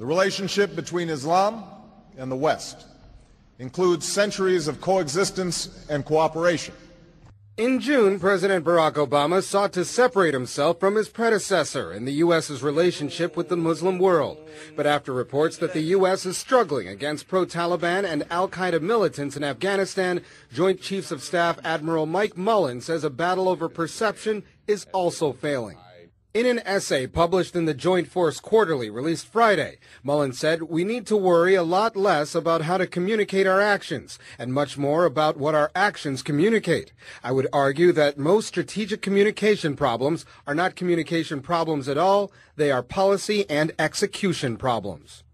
The relationship between Islam and the West includes centuries of coexistence and cooperation. In June, President Barack Obama sought to separate himself from his predecessor in the U.S.'s relationship with the Muslim world. But after reports that the U.S. is struggling against pro-Taliban and al-Qaeda militants in Afghanistan, Joint Chiefs of Staff Admiral Mike Mullen says a battle over perception is also failing. In an essay published in the Joint Force Quarterly released Friday, Mullen said, "We need to worry a lot less about how to communicate our actions and much more about what our actions communicate. I would argue that most strategic communication problems are not communication problems at all. They are policy and execution problems."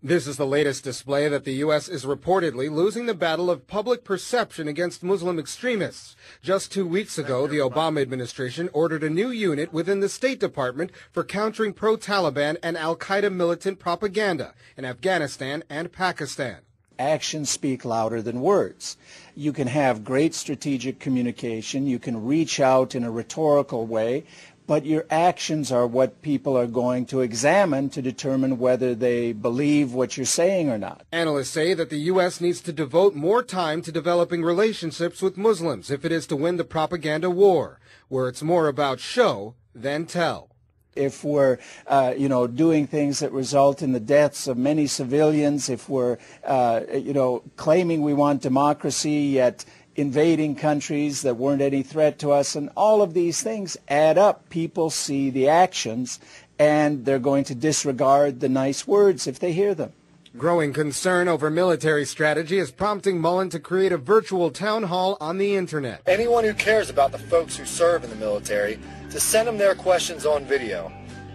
This is the latest display that the U.S. is reportedly losing the battle of public perception against Muslim extremists. Just 2 weeks ago, the Obama administration ordered a new unit within the State Department for countering pro-Taliban and al-Qaeda militant propaganda in Afghanistan and Pakistan. Actions speak louder than words. You can have great strategic communication, you can reach out in a rhetorical way, but your actions are what people are going to examine to determine whether they believe what you're saying or not. Analysts say that the U.S. needs to devote more time to developing relationships with Muslims if it is to win the propaganda war, where it's more about show than tell. If we're, doing things that result in the deaths of many civilians, if we're, claiming we want democracy, yet invading countries that weren't any threat to us, and all of these things add up. People see the actions, and they're going to disregard the nice words if they hear them. Growing concern over military strategy is prompting Mullen to create a virtual town hall on the internet. Anyone who cares about the folks who serve in the military, to send them their questions on video.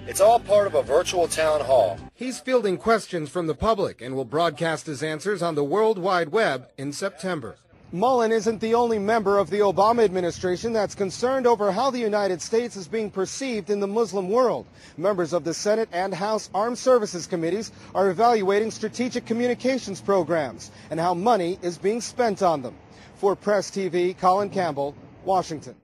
It's all part of a virtual town hall. He's fielding questions from the public and will broadcast his answers on the World Wide Web in September. Mullen isn't the only member of the Obama administration that's concerned over how the United States is being perceived in the Muslim world. Members of the Senate and House Armed Services Committees are evaluating strategic communications programs and how money is being spent on them. For Press TV, Colin Campbell, Washington.